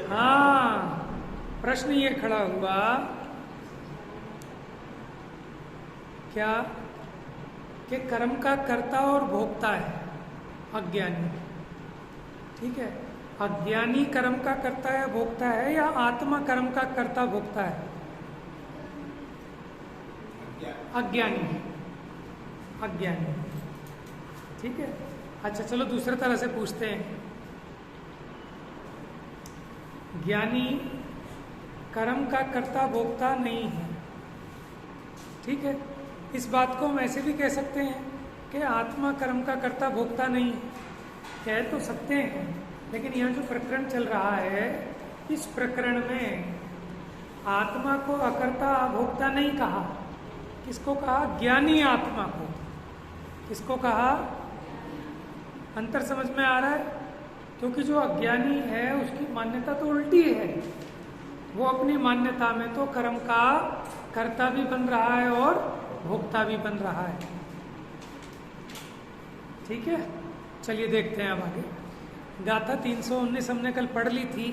हाँ, प्रश्न ये खड़ा हुआ क्या कि कर्म का कर्ता और भोक्ता है अज्ञानी। ठीक है, अज्ञानी कर्म का कर्ता है भोक्ता है या आत्मा कर्म का कर्ता भोक्ता है? अज्ञानी, अज्ञानी। ठीक है, अच्छा चलो दूसरे तरह से पूछते हैं। ज्ञानी कर्म का कर्ता भोक्ता नहीं है। ठीक है, इस बात को हम ऐसे भी कह सकते हैं कि आत्मा कर्म का कर्ता भोक्ता नहीं है। कह तो सकते हैं, लेकिन यहाँ जो प्रकरण चल रहा है, इस प्रकरण में आत्मा को अकर्ता अभोक्ता नहीं कहा। किसको कहा? ज्ञानी आत्मा को। किसको कहा? अंतर समझ में आ रहा है? क्योंकि जो अज्ञानी है उसकी मान्यता तो उल्टी है। वो अपनी मान्यता में तो कर्म का कर्ता भी बन रहा है और भोक्ता भी बन रहा है। ठीक है, चलिए देखते हैं अब आगे। गाथा 319 हमने कल पढ़ ली थी,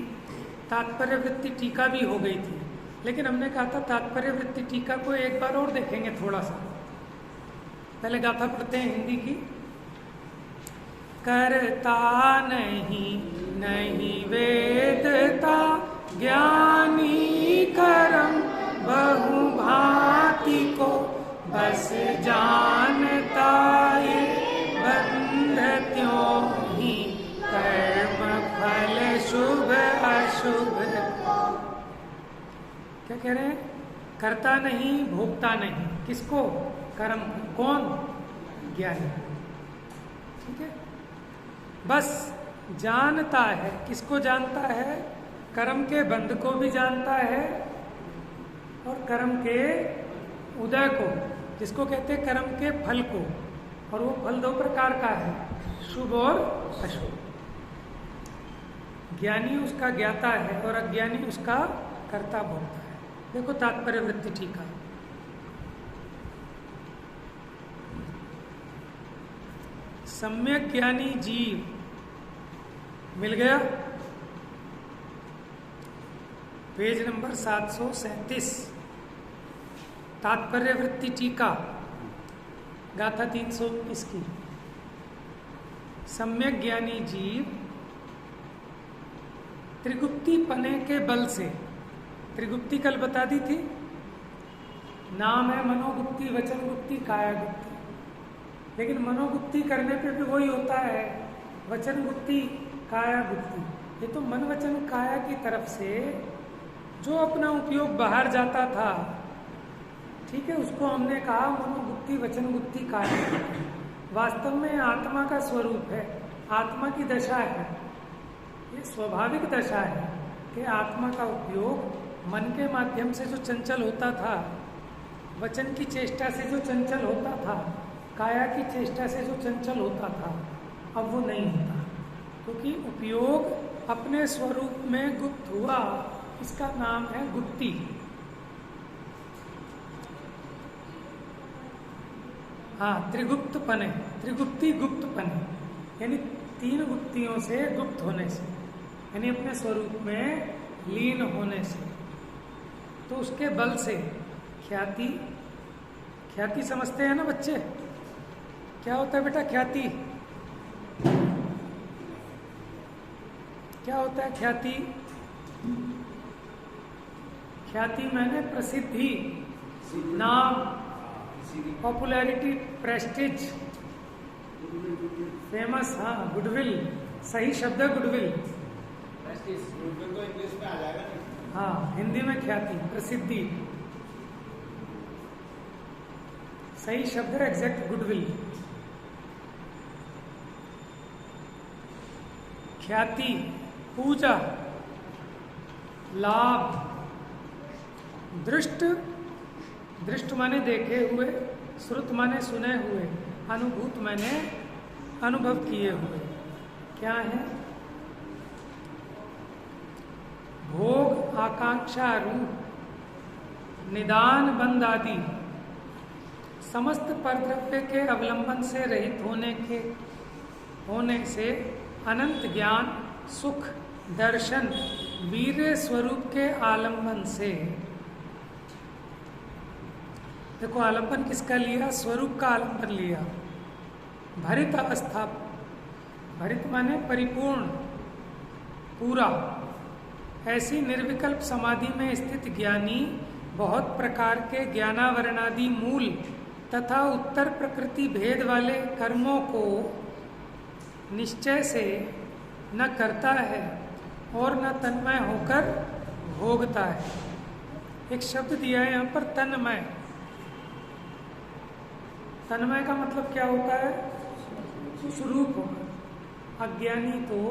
तात्पर्य वृत्ति टीका भी हो गई थी, लेकिन हमने कहा था तात्पर्य वृत्ति टीका को एक बार और देखेंगे थोड़ा सा। पहले गाथा पढ़ते हैं हिंदी की। करता नहीं नहीं वेदता ज्ञानी कर्म बहुभांति को बस जानता ये बंध त्यों ही कर्म फल शुभ अशुभ। क्या कह रहे हैं? करता नहीं भोगता नहीं। किसको? कर्म। कौन? ज्ञानी। ठीक है, बस जानता है। किसको जानता है? कर्म के बंध को भी जानता है और कर्म के उदय को, जिसको कहते हैं कर्म के फल को। और वो फल दो प्रकार का है, शुभ और अशुभ। ज्ञानी उसका ज्ञाता है और अज्ञानी उसका कर्ता भोक्ता है। देखो तात्पर्य वृत्ति टीका। सम्यक ज्ञानी जीव मिल गया, पेज नंबर 737, तात्पर्य वृत्ति टीका, गाथा 319 की। सम्यक ज्ञानी जीव त्रिगुप्ती पने के बल से, त्रिगुप्ती कल बता दी थी, नाम है मनोगुप्ती, वचन गुप्ती, काया गुप्ती। लेकिन मनोगुप्ती करने पे भी वही होता है, वचन गुप्ती, काया गुप्ती। ये तो मन वचन काया की तरफ से जो अपना उपयोग बाहर जाता था, ठीक है, उसको हमने कहा मनोगुप्ती, वचन गुप्ती, काया गुप्ती। वास्तव में आत्मा का स्वरूप है, आत्मा की दशा है, ये स्वाभाविक दशा है कि आत्मा का उपयोग मन के माध्यम से जो चंचल होता था, वचन की चेष्टा से जो चंचल होता था, काया की चेष्टा से जो चंचल होता था, अब वो नहीं होता, क्योंकि उपयोग अपने स्वरूप में गुप्त हुआ। इसका नाम है गुप्ती। हाँ, त्रिगुप्त पने, त्रिगुप्ती गुप्त पने, यानी तीन गुप्तियों से गुप्त होने से, यानी अपने स्वरूप में लीन होने से। तो उसके बल से ख्याति, ख्याति समझते हैं ना बच्चे? क्या होता है बेटा ख्याति? क्या होता है ख्याति? ख्याति मैंने प्रसिद्धि, नाम, पॉपुलैरिटी, प्रेस्टिज, फेमस। हाँ, गुडविल, सही शब्द है गुडविल। गुडविल तो इंग्लिश में आ जाएगा नहीं। हाँ, हिंदी में ख्याति, प्रसिद्धि, सही शब्द है एग्जैक्ट गुडविल। ख्याति, पूजा, लाभ, दृष्ट, दृष्ट माने देखे हुए, श्रुत माने सुने हुए, अनुभूत माने अनुभव किए हुए। क्या है? भोग, आकांक्षा, रूप, निदान, बंध आदि समस्त परद्रव्य के अवलंबन से रहित होने से अनंत ज्ञान, सुख, दर्शन, वीर्य स्वरूप के आलंबन से, देखो आलंबन किसका लिया? स्वरूप का आलंबन लिया। भरित अवस्था, भरित माने परिपूर्ण, पूरा। ऐसी निर्विकल्प समाधि में स्थित ज्ञानी बहुत प्रकार के ज्ञानावरणादि मूल तथा उत्तर प्रकृति भेद वाले कर्मों को निश्चय से न करता है और न तन्मय होकर भोगता है। एक शब्द दिया है यहाँ पर, तन्मय। तन्मय का मतलब क्या होता है? स्वरूप होगा। अज्ञानी तो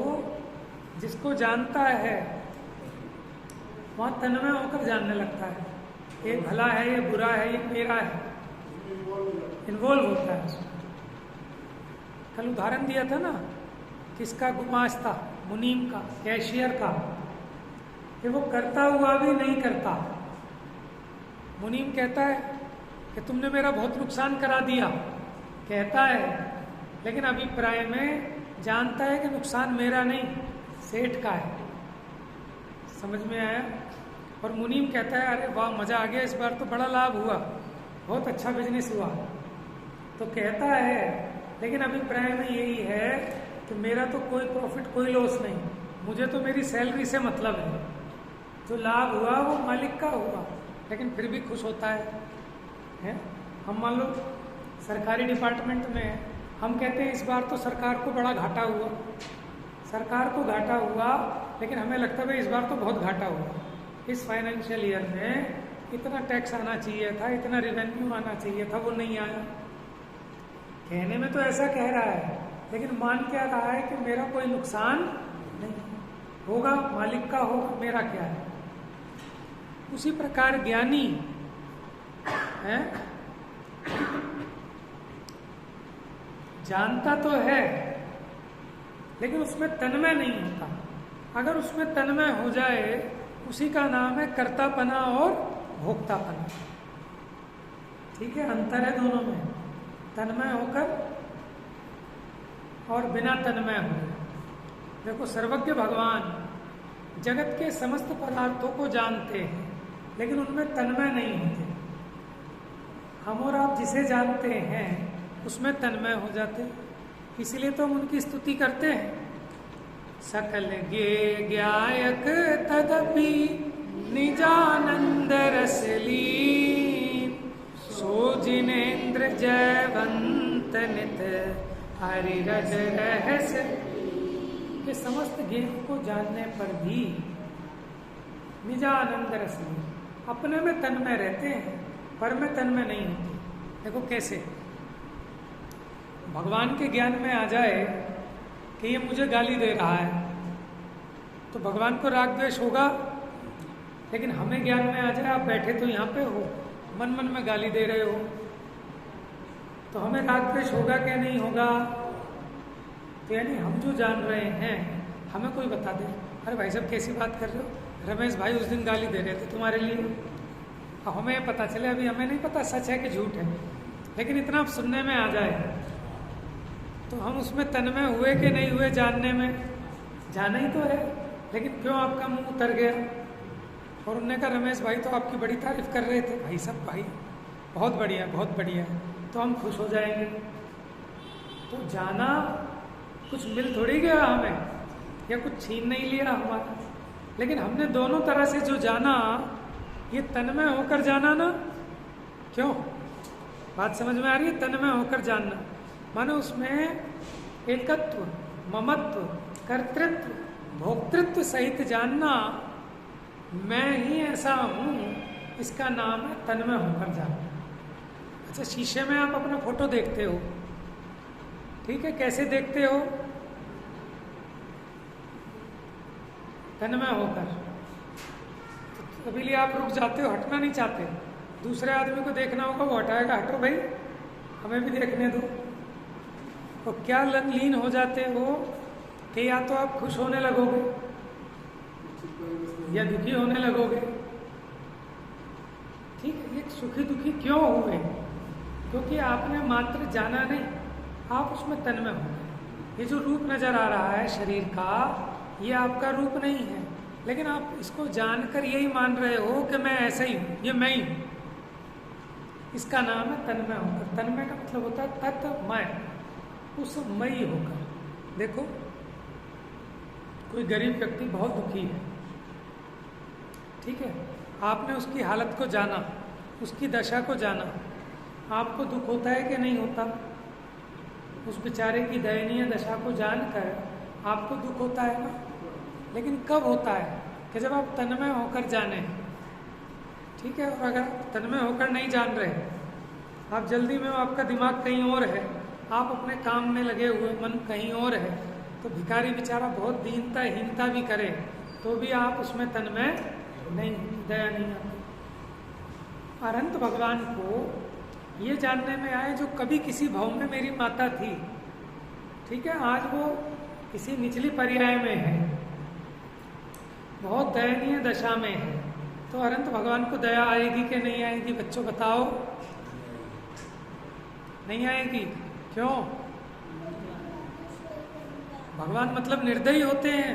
जिसको जानता है वहाँ तन्मय होकर जानने लगता है, ये भला है, ये बुरा है, ये मेरा है, इन्वॉल्व होता है उसमें। कल उदाहरण दिया था ना, किसका? गुमास्ता, मुनीम का, कैशियर का, कि वो करता हुआ भी नहीं करता। मुनीम कहता है कि तुमने मेरा बहुत नुकसान करा दिया, कहता है, लेकिन अभिप्राय में जानता है कि नुकसान मेरा नहीं, सेठ का है। समझ में आया? और मुनीम कहता है अरे वाह मजा आ गया, इस बार तो बड़ा लाभ हुआ, बहुत अच्छा बिजनेस हुआ। तो कहता है, लेकिन अभिप्राय में यही है कि मेरा तो कोई प्रॉफिट कोई लॉस नहीं, मुझे तो मेरी सैलरी से मतलब है, जो लाभ हुआ वो मालिक का हुआ, लेकिन फिर भी खुश होता है? हम मान लो सरकारी डिपार्टमेंट में, हम कहते हैं इस बार तो सरकार को बड़ा घाटा हुआ, सरकार को घाटा हुआ, लेकिन हमें लगता है इस बार तो बहुत घाटा हुआ, इस फाइनेंशियल ईयर में इतना टैक्स आना चाहिए था, इतना रेवेन्यू आना चाहिए था, वो नहीं आया। कहने में तो ऐसा कह रहा है, लेकिन मान क्या रहा है कि मेरा कोई नुकसान नहीं होगा, मालिक का होगा, मेरा क्या है। उसी प्रकार ज्ञानी है, जानता तो है लेकिन उसमें तन्मय नहीं होता। अगर उसमें तन्मय हो जाए, उसी का नाम है कर्तापना और भोक्तापना। ठीक है, अंतर है दोनों में, तन्मय होकर और बिना तन्मय हुए। देखो सर्वज्ञ भगवान जगत के समस्त पदार्थों को जानते हैं, लेकिन उनमें तन्मय नहीं होते। हम और आप जिसे जानते हैं उसमें तन्मय हो जाते, इसलिए तो हम उनकी स्तुति करते हैं। सकल गे ज्ञायक तदपि निजानंद रसलीन, सो जिनेन्द्र जयवंत नित हरि रज रहस्य। ये समस्त ज्ञान को जानने पर भी निजानंद रसलीन, अपने में तन्मय रहते हैं, पर में तन्मय नहीं होते। देखो कैसे भगवान के ज्ञान में आ जाए कि ये मुझे गाली दे रहा है, तो भगवान को राग द्वेष होगा। लेकिन हमें ज्ञान में आ जाए, आप बैठे तो यहाँ पे हो, मन मन में गाली दे रहे हो, तो हमें राग द्वेष होगा क्या नहीं होगा? तो यानी हम जो जान रहे हैं, हमें कोई बता दे, अरे भाई साहब कैसी बात कर रहे हो, रमेश भाई उस दिन गाली दे रहे थे तुम्हारे लिए। अब हमें पता चले, अभी हमें नहीं पता सच है कि झूठ है, लेकिन इतना अब सुनने में आ जाए तो हम उसमें तन्मय हुए कि नहीं हुए जानने में, जाना ही तो है। लेकिन क्यों आपका मुंह उतर गया? और उन्होंने कहा रमेश भाई तो आपकी बड़ी तारीफ कर रहे थे। भाई साहब भाई बहुत बढ़िया बहुत बढ़िया, तो हम खुश हो जाएंगे। तो जाना कुछ मिल थोड़ी गया हमें, या कुछ छीन नहीं लिया हमारा, लेकिन हमने दोनों तरह से जो जाना, ये तन्मय होकर जाना ना। क्यों? बात समझ में आ रही है? तन्मय होकर जानना माने उसमें एकत्व, ममत्व, कर्तृत्व, भोक्तृत्व सहित जानना, मैं ही ऐसा हूं, इसका नाम है तन्मय होकर जानना। अच्छा, शीशे में आप अपना फोटो देखते हो, ठीक है, कैसे देखते हो? तन्मय होकर। तो अभी लिए आप रुक जाते हो, हटना नहीं चाहते, दूसरे आदमी को देखना होगा, वो हटाएगा, हटो भाई हमें भी देखने दो। तो क्या लीन हो जाते हो कि या तो आप खुश होने लगोगे या दुखी होने लगोगे। ठीक है, ये सुखी दुखी क्यों हुए? क्योंकि आपने मात्र जाना नहीं, आप उसमें तन्मय हो गए। ये जो रूप नजर आ रहा है शरीर का, ये आपका रूप नहीं है, लेकिन आप इसको जानकर यही मान रहे हो कि मैं ऐसा ही हूँ, ये मैं ही हूँ। इसका नाम है तन्मय होकर। तन्मय का मतलब होता है तत्मय, उस मई होकर। देखो, कोई गरीब व्यक्ति बहुत दुखी है, ठीक है, आपने उसकी हालत को जाना, उसकी दशा को जाना, आपको दुख होता है कि नहीं होता? उस बेचारे की दयनीय दशा को जानकर आपको दुख होता है ना? लेकिन कब होता है? कि जब आप तन्मय होकर जाने, ठीक है। और अगर तन्मय होकर नहीं जान रहे, आप जल्दी में हो, आपका दिमाग कहीं और है, आप अपने काम में लगे हुए, मन कहीं और है, तो भिखारी बेचारा बहुत दीनता हीनता भी करे तो भी आप उसमें तन्मय नहीं, दया नहीं आती। अनंत भगवान को ये जानने में आए, जो कभी किसी भाव में मेरी माता थी, ठीक है, आज वो किसी निचली पर्याय में है, बहुत दयनीय दशा में है, तो अनंत भगवान को दया आएगी कि नहीं आएगी? बच्चों बताओ। नहीं आएगी। क्यों? भगवान मतलब निर्दयी होते हैं?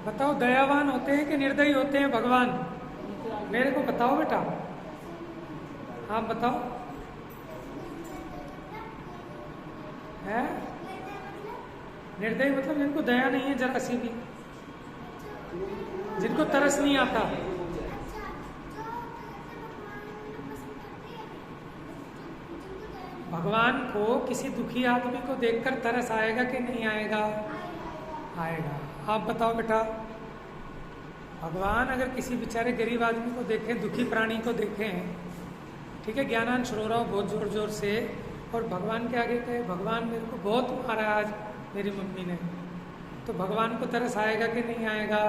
बताओ, दयावान होते हैं कि निर्दयी होते हैं भगवान? मेरे को बताओ बेटा, आप बताओ। है निर्दयी मतलब जिनको दया नहीं है जरा सी भी, जिनको तरस नहीं आता। भगवान को किसी दुखी आदमी को देखकर तरस आएगा कि नहीं आएगा? आएगा। आप बताओ बेटा, भगवान अगर किसी बेचारे गरीब आदमी को देखें, दुखी प्राणी को देखें, ठीक है, ज्ञानांश रो रहा हो बहुत जोर जोर से, और भगवान के आगे कहे, भगवान मेरे को बहुत मारा आज मेरी मम्मी ने, तो भगवान को तरस आएगा कि नहीं आएगा?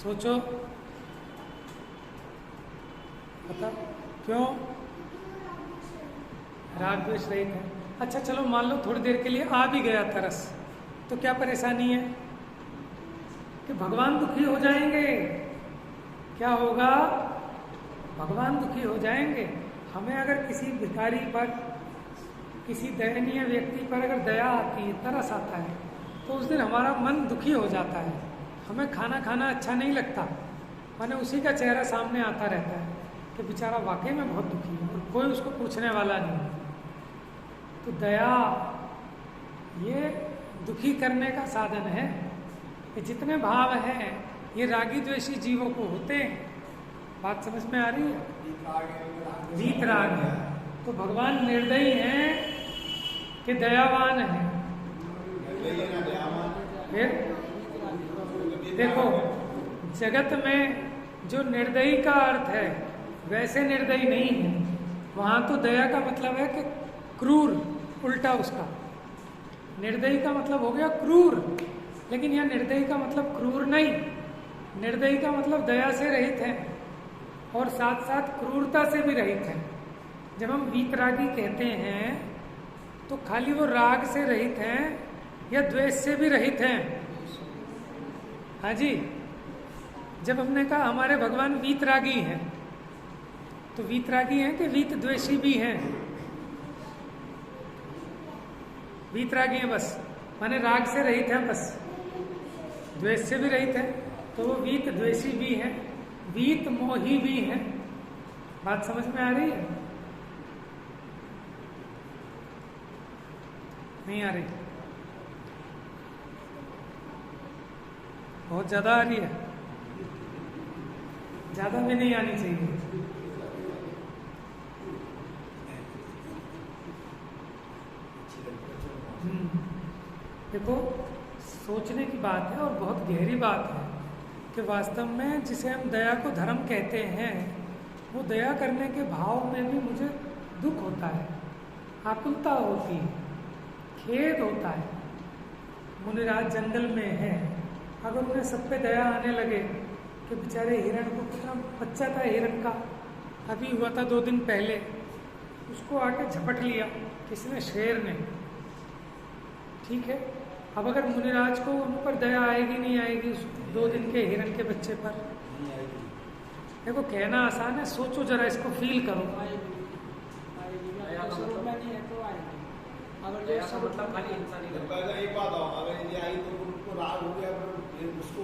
सोचो, बता। क्यों? राग द्वेष रहित है। अच्छा चलो, मान लो थोड़ी देर के लिए आ भी गया तरस, तो क्या परेशानी है कि भगवान दुखी हो जाएंगे? क्या होगा? भगवान दुखी हो जाएंगे। हमें अगर किसी भिखारी पर, किसी दयनीय व्यक्ति पर अगर दया आती है, तरस आता है, तो उस दिन हमारा मन दुखी हो जाता है, हमें खाना खाना अच्छा नहीं लगता, माने उसी का चेहरा सामने आता रहता है कि बेचारा वाकई में बहुत दुखी है और कोई उसको पूछने वाला नहीं। तो दया ये दुखी करने का साधन है। कि जितने भाव हैं ये रागी द्वेषी जीवों को होते हैं। बात समझ में आ रही है? वीतराग है। तो भगवान निर्दयी हैं कि दयावान है? फिर देखो, जगत में जो निर्दयी का अर्थ है वैसे निर्दयी नहीं है। वहां तो दया का मतलब है कि क्रूर, उल्टा उसका। निर्दयी का मतलब हो गया क्रूर, लेकिन यह निर्दयी का मतलब क्रूर नहीं। निर्दयी का मतलब दया से रहित है और साथ साथ क्रूरता से भी रहित है। जब हम वीतरागी कहते हैं तो खाली वो राग से रहित हैं या द्वेष से भी रहित हैं? हाँ जी। जब हमने कहा हमारे भगवान वीतरागी हैं, तो वीतरागी हैं कि वीत द्वेषी भी हैं? वीतरागी हैं बस, माने राग से रहित हैं बस, द्वेष से भी रहित है, तो वो वीत द्वेषी भी हैं, वीत मोही भी हैं। बात समझ में आ रही है? नहीं आ रही? बहुत ज्यादा आ रही है? ज्यादा भी नहीं आनी चाहिए। देखो, सोचने की बात है और बहुत गहरी बात है कि वास्तव में जिसे हम दया को धर्म कहते हैं, वो दया करने के भाव में भी मुझे दुख होता है, आकुलता होती है, खेद होता है। मुनिराज जंगल में है, अगर उन्हें सब पे दया आने लगे कि बेचारे हिरण को, कितना बच्चा था हिरण का, अभी हुआ था 2 दिन पहले, उसको आके झपट लिया किसने? शेर ने। ठीक है, अब अगर मुनिराज को उन पर दया आएगी नहीं आएगी उस 2 दिन के हिरण के बच्चे पर? देखो, कहना आसान है, सोचो जरा, इसको फील करो। अगर जो सब मतलब खाली इंसान ही एक बात हो, अगर ये आई तो उनको राग हो गया फिर उसको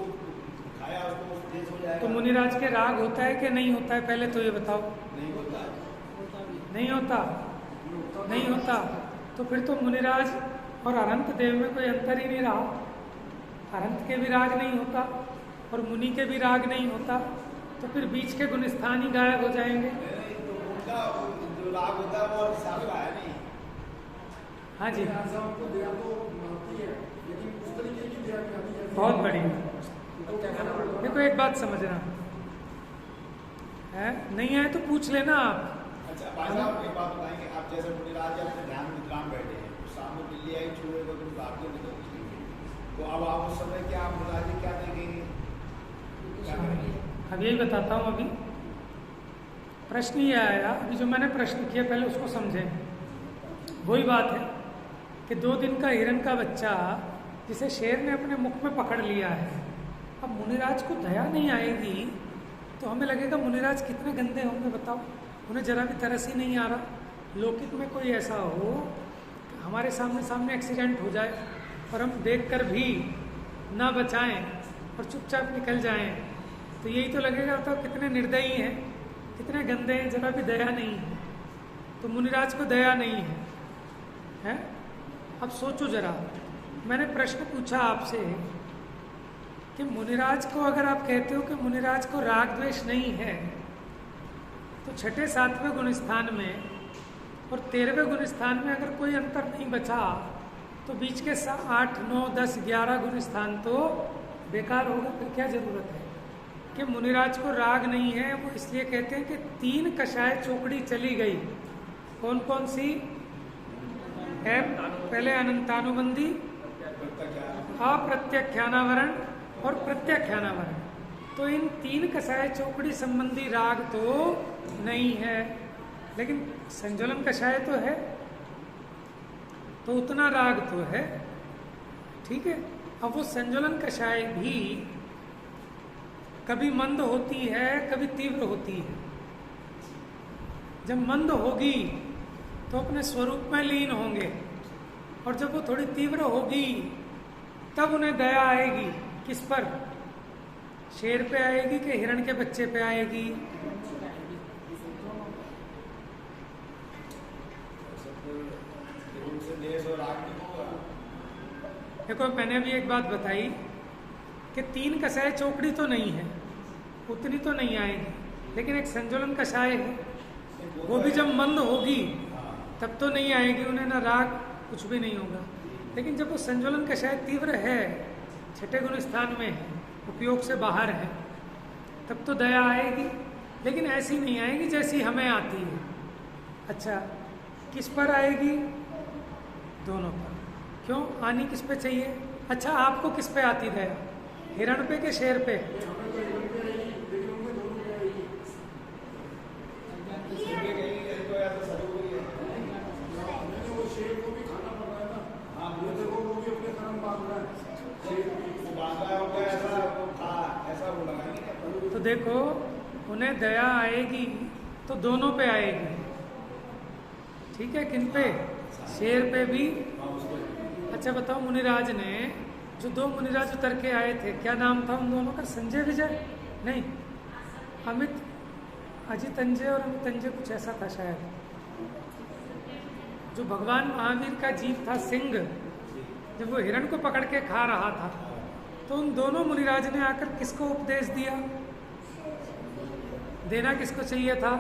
खाया उसको तेज हो जाएगा। तो मुनिराज के राग होता है कि नहीं होता है, पहले तो ये बताओ। नहीं होता है। नहीं होता, नहीं होता। तो फिर तो मुनिराज और अनंत देव में कोई अंतर ही नहीं रहा। अनंत के भी राग नहीं होता और मुनि के भी राग नहीं होता, तो फिर बीच के गुणस्थान ही गायब हो जाएंगे। नहीं, तो उनका जो राग होता है वो साल का है नहीं। हाँ जी, को दया तो मानती है, लेकिन उस तरीके की दया नहीं आती है। बहुत बढ़िया। देखो एक बात समझना है, नहीं है तो पूछ लेना आप। अच्छा भाई साहब एक बात बताएंगे, आप जैसे मुनिराज अपने ध्यान में विश्राम बैठे हैं तो सामने बिल्ली आई छुए तो तुम भागते निकल गए, तो अब आप उस समय क्या मुनिराज जी क्या देखेंगे, क्या करेंगे? अब यही बताता हूँ। अभी प्रश्न ये आया, अभी जो मैंने प्रश्न किया पहले उसको समझें। वही बात है कि 2 दिन का हिरन का बच्चा जिसे शेर ने अपने मुख में पकड़ लिया है, अब मुनिराज को दया नहीं आएगी तो हमें लगेगा मुनिराज कितने गंदे होंगे बताओ। उन्हें जरा भी तरस ही नहीं आ रहा। लौकिक में कोई ऐसा हो कि हमारे सामने एक्सीडेंट हो जाए और हम देखकर भी ना बचाएं और चुपचाप निकल जाएं, तो यही तो लगेगा तो कितने निर्दयी हैं, कितने गंदे हैं, जरा भी दया नहीं है। तो मुनिराज को दया नहीं है। अब सोचो जरा, मैंने प्रश्न पूछा आपसे कि मुनिराज को, अगर आप कहते हो कि मुनिराज को राग द्वेष नहीं है, तो 6, 7वें गुणस्थान में और 13वें गुणस्थान में अगर कोई अंतर नहीं बचा तो बीच के 8, 9, 10, 11 गुणस्थान तो बेकार होगा। फिर क्या जरूरत है कि मुनिराज को राग नहीं है? वो इसलिए कहते हैं कि 3 कषाय चौकड़ी चली गई। कौन कौन सी है? पहले अनंतानुबंधी, अप्रत्याख्यानावरण और प्रत्याख्यानावरण। तो इन 3 कषाय चौकड़ी संबंधी राग तो नहीं है, लेकिन संज्वलन कषाय तो है, तो उतना राग तो है। ठीक है। अब वो संज्वलन कषाय भी कभी मंद होती है, कभी तीव्र होती है। जब मंद होगी तो अपने स्वरूप में लीन होंगे, और जब वो थोड़ी तीव्र होगी तब उन्हें दया आएगी। किस पर? शेर पे आएगी कि हिरण के बच्चे पे आएगी? देखो मैंने अभी एक बात बताई कि 3 कषाय चौकड़ी तो नहीं है, उतनी तो नहीं आएगी, लेकिन एक संज्वलन कषाय है, वो भी जब मंद होगी तब तो नहीं आएगी, उन्हें ना राग कुछ भी नहीं होगा। लेकिन जब वो संज्वलन कषाय तीव्र है, 6ठे गुण स्थान में है, उपयोग से बाहर है, तब तो दया आएगी, लेकिन ऐसी नहीं आएगी जैसी हमें आती है। अच्छा, किस पर आएगी? दोनों पर। क्यों आनी किस पे चाहिए? अच्छा, आपको किस पे आती दया? हिरण पे के शेर पे? तो देखो, उन्हें दया आएगी तो दोनों पे आएगी। ठीक है, किन पे? शेर पे भी। अच्छा बताओ, मुनिराज ने जो 2 मुनिराज उतर के आए थे, क्या नाम था उन दोनों का? संजय विजय? नहीं, अमित, अजितंजय और अमितंजय, कुछ ऐसा था शायद। जो भगवान महावीर का जीव था सिंह, जब वो हिरण को पकड़ के खा रहा था, तो उन दोनों मुनिराज ने आकर किसको उपदेश दिया? देना किसको चाहिए था?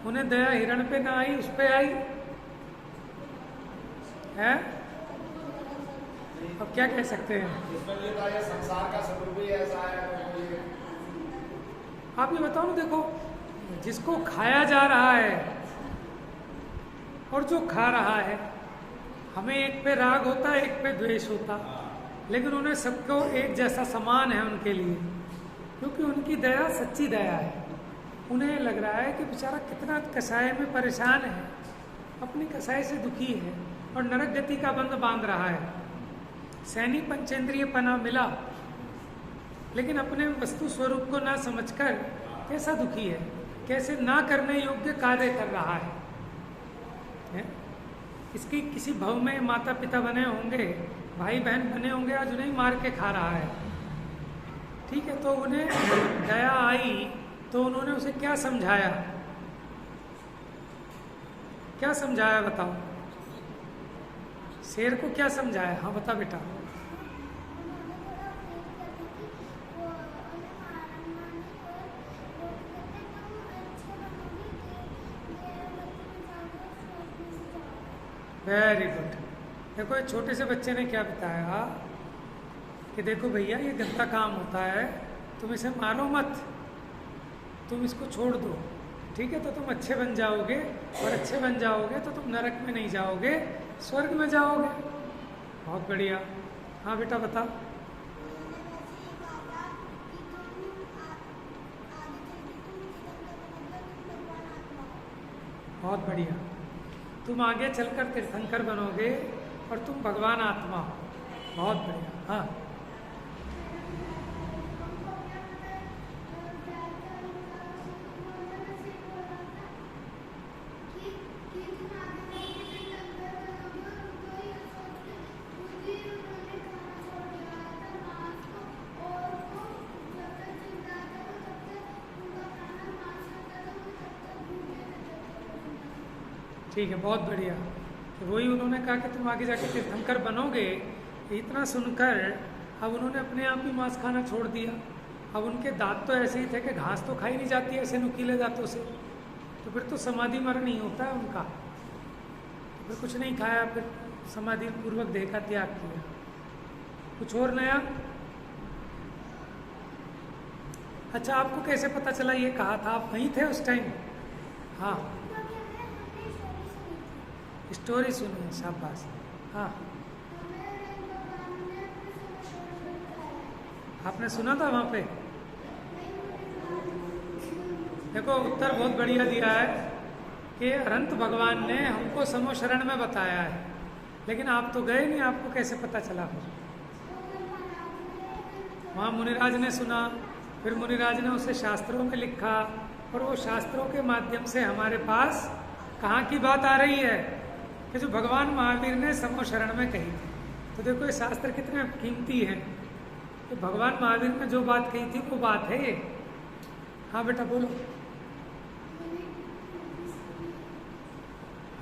उन्हें दया हिरण पे ना आई, उस पे आई है। अब क्या कह सकते हैं? संसार का स्वरूप ही ऐसा है। आप ये बताओ ना, देखो जिसको खाया जा रहा है और जो खा रहा है, हमें एक पे राग होता है, एक पे द्वेष होता, लेकिन उन्हें सबको एक जैसा समान है उनके लिए, क्योंकि उनकी दया सच्ची दया है। उन्हें लग रहा है कि बेचारा कितना कसाय में परेशान है, अपनी कसाय से दुखी है और नरक गति का बंध बांध रहा है। सैनी पंचेंद्रिय पना मिला, लेकिन अपने वस्तु स्वरूप को ना समझकर कैसा दुखी है, कैसे ना करने योग्य कार्य कर रहा है? इसकी किसी भव में माता पिता बने होंगे भाई बहन बने होंगे, आज उन्हें ही मार के खा रहा है। ठीक है, तो उन्हें दया आई तो उन्होंने उसे क्या समझाया? क्या समझाया बताओ? शेर को क्या समझाया? हाँ बता बेटा। Very good. देखो एक छोटे से बच्चे ने क्या बताया कि देखो भैया ये गंदा काम होता है, तुम इसे मारो मत, तुम इसको छोड़ दो, ठीक है, तो तुम अच्छे बन जाओगे, और अच्छे बन जाओगे तो तुम नरक में नहीं जाओगे, स्वर्ग में जाओगे। बहुत बढ़िया। हाँ बेटा बता। बहुत बढ़िया। तुम आगे चलकर तीर्थंकर बनोगे और तुम भगवान आत्मा हो। बहुत बढ़िया। हाँ ठीक है, बहुत बढ़िया। कि वही उन्होंने कहा कि तुम आगे जाके तीर्थंकर बनोगे। इतना सुनकर अब उन्होंने अपने आप ही मांस खाना छोड़ दिया। अब उनके दांत तो ऐसे ही थे कि घास तो खाई नहीं जाती ऐसे नुकीले दांतों से, तो फिर तो समाधि मरण नहीं होता है उनका। तो फिर कुछ नहीं खाया, फिर समाधि पूर्वक देह का त्याग किया। कुछ और नया? अच्छा, आपको कैसे पता चला ये कहा था? आप वहीं थे उस टाइम? हाँ, स्टोरी सुनी, शाबाश। हाँ, आपने सुना था वहाँ पे? देखो उत्तर बहुत बढ़िया दिया है कि अनंत भगवान ने हमको समो शरण में बताया है, लेकिन आप तो गए नहीं, आपको कैसे पता चला? वहाँ मुनिराज ने सुना, फिर मुनिराज ने उसे शास्त्रों में लिखा, और वो शास्त्रों के माध्यम से हमारे पास कहाँ की बात आ रही है कि जो भगवान महावीर ने समो शरण में कही थी। तो देखो ये शास्त्र कितने कीमती हैं कि भगवान महावीर ने जो बात कही थी वो बात है ये। हाँ बेटा बोलो।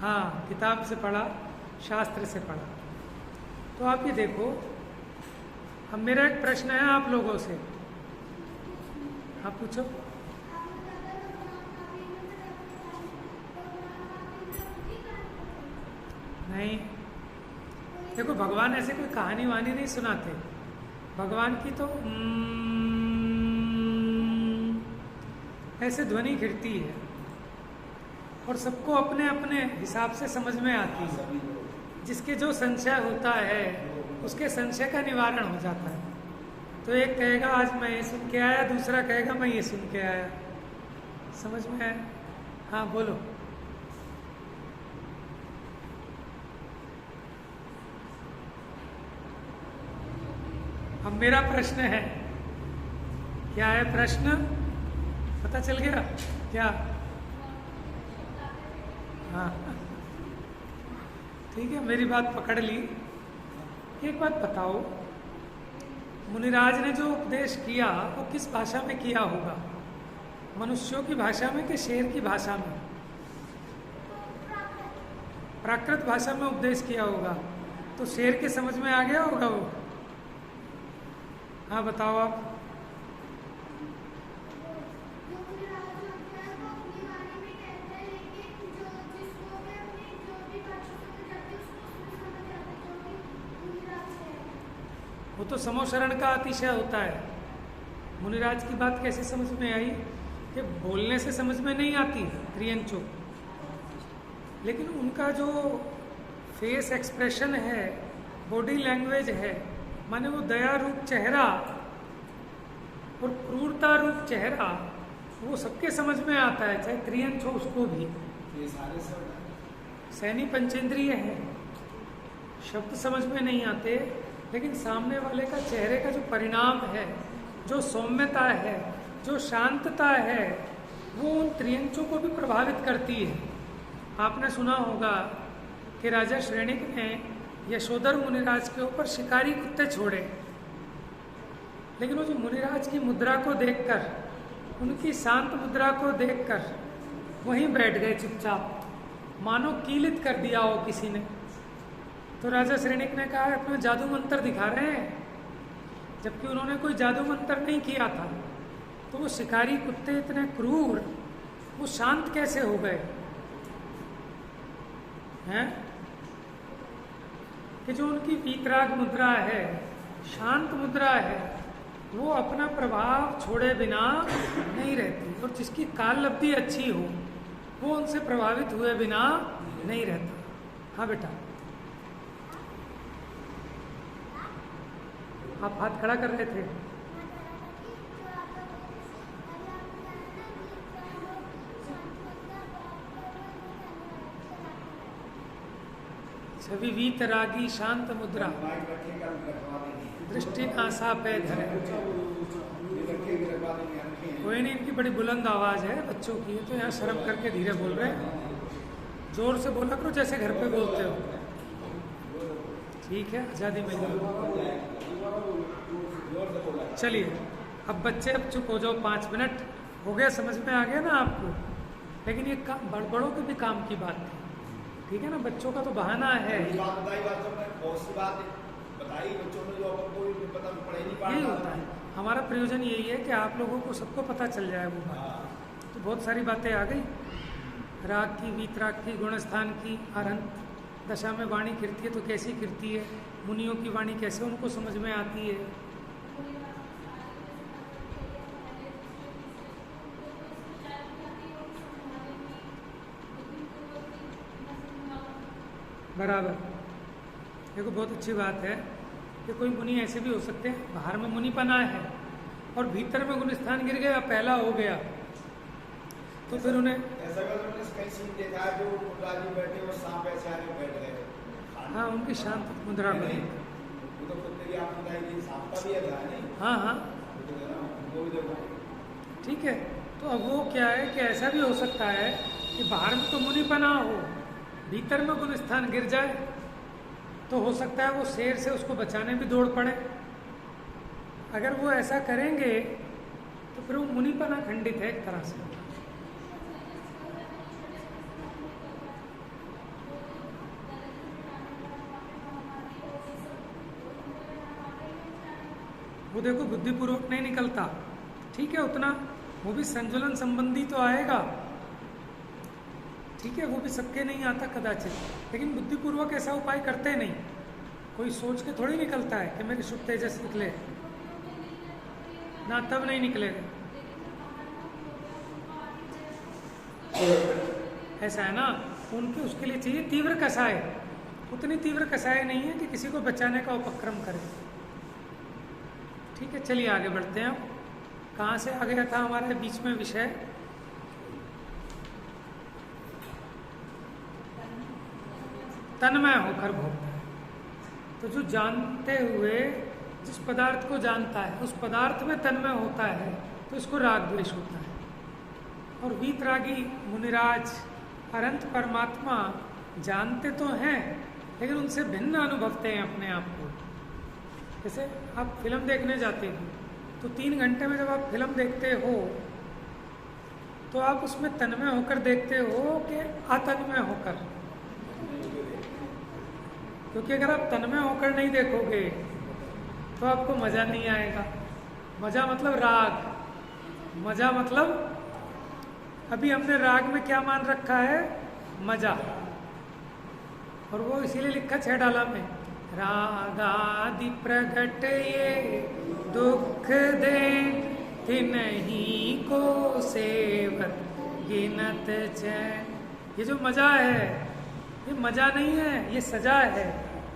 हाँ, किताब से पढ़ा, शास्त्र से पढ़ा। तो आप ये देखो, अब मेरा एक प्रश्न है आप लोगों से। हाँ पूछो। नहीं, देखो भगवान ऐसे कोई कहानी वानी नहीं सुनाते। भगवान की तो ऐसे ध्वनि गिरती है और सबको अपने अपने हिसाब से समझ में आती है। जिसके जो संशय होता है उसके संशय का निवारण हो जाता है। तो एक कहेगा आज मैं ये सुन के आया, दूसरा कहेगा मैं ये सुन के आया। समझ में आया? हाँ बोलो। अब मेरा प्रश्न है, क्या है प्रश्न? पता चल गया क्या? हाँ ठीक है, मेरी बात पकड़ ली। एक बात बताओ, मुनिराज ने जो उपदेश किया वो किस भाषा में किया होगा? मनुष्यों की भाषा में कि शेर की भाषा में? प्राकृत भाषा में उपदेश किया होगा, तो शेर के समझ में आ गया होगा वो। हाँ बताओ आप। वो तो समोशरण का अतिशय होता है। मुनिराज की बात कैसे समझ में आई कि बोलने से समझ में नहीं आती त्रियंचो, लेकिन उनका जो फेस एक्सप्रेशन है, बॉडी लैंग्वेज है, माने वो दया रूप चेहरा और क्रूरता रूप चेहरा, वो सबके समझ में आता है, चाहे त्रियंच हो उसको भी। ये सारे सब सैनी पंचेंद्रिय है, शब्द समझ में नहीं आते, लेकिन सामने वाले का चेहरे का जो परिणाम है, जो सौम्यता है, जो शांतता है, वो उन त्रियंचों को भी प्रभावित करती है। आपने सुना होगा कि राजा श्रेणिक ने यशोधर मुनिराज के ऊपर शिकारी कुत्ते छोड़े, लेकिन वो जो मुनिराज की मुद्रा को देखकर, उनकी शांत मुद्रा को देखकर वहीं बैठ गए चुपचाप, मानो कीलित कर दिया हो किसी ने। तो राजा श्रेणिक ने कहा अपना जादू मंत्र दिखा रहे हैं, जबकि उन्होंने कोई जादू मंत्र नहीं किया था। तो वो शिकारी कुत्ते इतने क्रूर, वो शांत कैसे हो गए हैं? कि जो उनकी वीतराग मुद्रा है, शांत मुद्रा है, वो अपना प्रभाव छोड़े बिना नहीं रहती, और जिसकी काल लब्धि अच्छी हो वो उनसे प्रभावित हुए बिना नहीं रहता। हाँ बेटा, आप हाथ खड़ा कर रहे थे। छवि वीतरागी शांत मुद्रा, दृष्टि आशा पे धरे। कोई नहीं, इनकी बड़ी बुलंद आवाज है बच्चों की, तो यहाँ शर्म करके धीरे बोल रहे हैं। जोर से बोला करो जैसे घर पे बोलते हो, ठीक है? आजादी मिल गई। चलिए अब बच्चे अब चुप हो जाओ, 5 मिनट हो गया, समझ में आ गया ना आपको? लेकिन ये बड़ों के भी काम की बात थी, ठीक है ना? बच्चों का तो बहाना है। यही होता है, हमारा प्रयोजन यही है कि आप लोगों को सबको पता चल जाए वो बात। तो बहुत सारी बातें आ गई, राग की, वीतराग की, गुणस्थान की, आरंत दशा में वाणी गिरती है तो कैसी गिरती है, मुनियों की वाणी कैसे उनको समझ में आती है। बराबर, देखो बहुत अच्छी बात है कि कोई मुनि ऐसे भी हो सकते हैं, बाहर में मुनि पना है और भीतर में गुणस्थान गिर गया, पहला हो गया, तो फिर उन्हें ऐसा कहीं सीन देखा है जो मुद्राजी बैठे और सांप ऐसे आके बैठ गए। हाँ, उनकी शांत मुद्रा बनी। वो तो कुत्ते की आप बताइए, सांप का भी है नहीं? हाँ हाँ, वो भी देखो, ठीक है। तो अब वो क्या है कि ऐसा भी हो सकता है कि बाहर में तो मुनि पना हो, भीतर में गुणस्थान गिर जाए, तो हो सकता है वो शेर से उसको बचाने भी दौड़ पड़े। अगर वो ऐसा करेंगे तो फिर वो मुनिपना खंडित है एक तरह से। वो देखो बुद्धिपूर्वक नहीं निकलता, ठीक है, उतना वो भी संजुलन संबंधी तो आएगा, ठीक है, वो भी सबके नहीं आता कदाचित, लेकिन बुद्धिपूर्वक ऐसा उपाय करते नहीं। कोई सोच के थोड़ी निकलता है कि मेरे शुभ तेजस निकले ना, तब नहीं निकलेगा। ऐसा है ना, उनके उसके लिए चाहिए तीव्र कसाय। उतनी तीव्र कसाय नहीं है कि किसी को बचाने का उपक्रम करे। ठीक है, चलिए आगे बढ़ते हैं। कहाँ से आ गया था हमारे बीच में विषय? तन्मय होकर भोगता है। तो जो जानते हुए जिस पदार्थ को जानता है उस पदार्थ में तन्मय होता है तो इसको राग द्वेष होता है। और वीतरागी मुनिराज अनंत परमात्मा जानते तो हैं लेकिन उनसे भिन्न अनुभवते हैं अपने आप को। जैसे आप फिल्म देखने जाते हो तो 3 घंटे में जब आप फिल्म देखते हो तो आप उसमें तन्मय होकर देखते हो कि अतन्मय होकर? क्योंकि अगर आप तन्मय होकर नहीं देखोगे तो आपको मजा नहीं आएगा। मजा मतलब राग, मजा मतलब अभी हमने राग में क्या मान रखा है? मजा। और वो इसीलिए लिखा 6 डाला में, रागादि प्रगट ये दुख दे नहीं को सेवत गिनत चैन। ये जो मजा है ये मजा नहीं है, ये सजा है,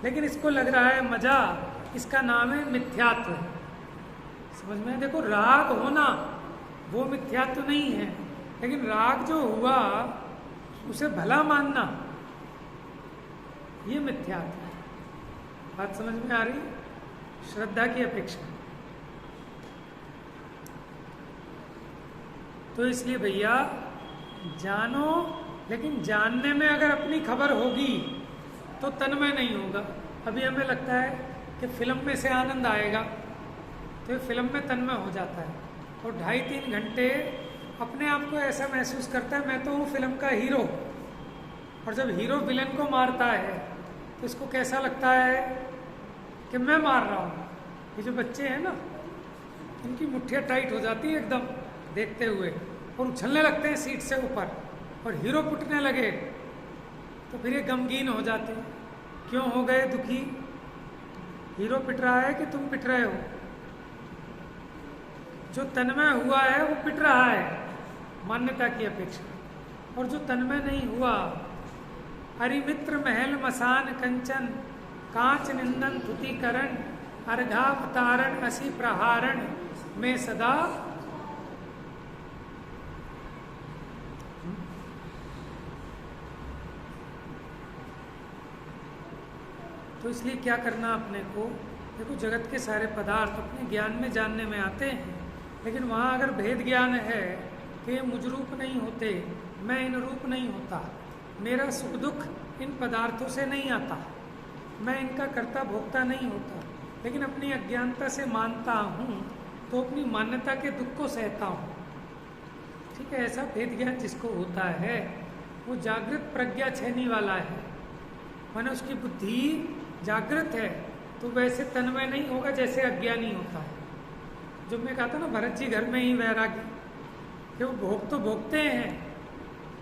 लेकिन इसको लग रहा है मजा। इसका नाम है मिथ्यात्व। समझ में? देखो, राग होना वो मिथ्यात्व नहीं है, लेकिन राग जो हुआ उसे भला मानना ये मिथ्यात्व है। बात समझ में आ रही? श्रद्धा की अपेक्षा। तो इसलिए भैया जानो, लेकिन जानने में अगर अपनी खबर होगी तो तन्मय नहीं होगा। अभी हमें लगता है कि फिल्म में से आनंद आएगा, तो ये फिल्म में तन्मय हो जाता है और 2.5-3 घंटे अपने आप को ऐसा महसूस करता है मैं तो हूँ फिल्म का हीरो। और जब हीरो विलन को मारता है तो इसको कैसा लगता है कि मैं मार रहा हूँ। ये जो बच्चे हैं ना, इनकी मुट्ठियाँ टाइट हो जाती है एकदम देखते हुए और उछलने लगते हैं सीट से ऊपर, और हीरो पिटने लगे तो फिर ये गमगीन हो जाते हैं। क्यों हो गए दुखी? हीरो पिट रहा है कि तुम पिट रहे हो? जो तन्मय हुआ है वो पिट रहा है मान्यता की अपेक्षा, और जो तन्मय नहीं हुआ, हरिमित्र महल मसान कंचन कांच निंदन तुतिकरण अर्घावतारण असी प्रहारण में सदा। तो इसलिए क्या करना अपने को, देखो जगत के सारे पदार्थ अपने ज्ञान में जानने में आते हैं, लेकिन वहाँ अगर भेद ज्ञान है कि ये मुझ रूप नहीं होते, मैं इन रूप नहीं होता, मेरा सुख दुख इन पदार्थों से नहीं आता, मैं इनका कर्ता भोक्ता नहीं होता, लेकिन अपनी अज्ञानता से मानता हूँ तो अपनी मान्यता के दुख को सहता हूँ। ठीक है, ऐसा भेद ज्ञान जिसको होता है वो जागृत प्रज्ञा छेनी वाला है, माने उसकी बुद्धि जागृत है, तो वैसे तन्मय नहीं होगा जैसे अज्ञानी होता है। जो मैं कहा था ना, भरत जी घर में ही वैरागी, कि वो भोग तो भोगते हैं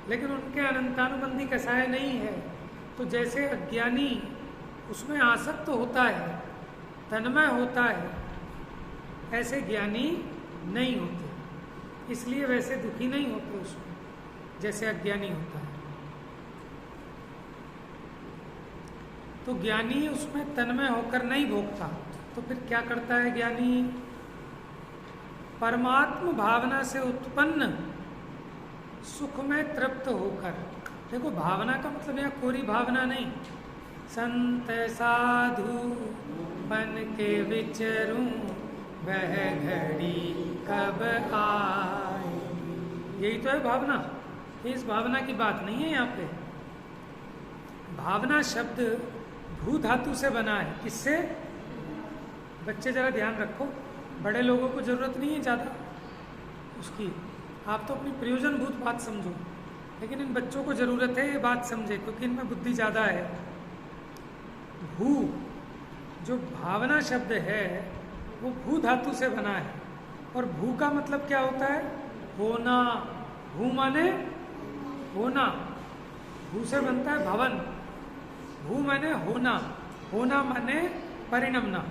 लेकिन उनके अनंतानुबंधी कसाय नहीं है। तो जैसे अज्ञानी उसमें आसक्त होता है, तन्मय होता है, ऐसे ज्ञानी नहीं होते, इसलिए वैसे दुखी नहीं होते उसमें जैसे अज्ञानी होता है। तो ज्ञानी उसमें तन्मय होकर नहीं भोगता, तो फिर क्या करता है ज्ञानी? परमात्म भावना से उत्पन्न सुख में तृप्त होकर, देखो भावना का मतलब यहाँ कोरी भावना नहीं, संत साधु बन के विचरूं वह घड़ी कब आए, यही तो है भावना। इस भावना की बात नहीं है यहाँ पे। भावना शब्द भू धातु से बना है। किससे? बच्चे जरा ध्यान रखो, बड़े लोगों को जरूरत नहीं है ज़्यादा उसकी, आप तो अपनी प्रयोजनभूत बात समझो, लेकिन इन बच्चों को जरूरत है ये बात समझे, क्योंकि इनमें बुद्धि ज़्यादा है। भू, जो भावना शब्द है वो भू धातु से बना है, और भू का मतलब क्या होता है? होना। भू माने होना, भू से बनता है भवन, भू माने होना, होना माने परिणमना।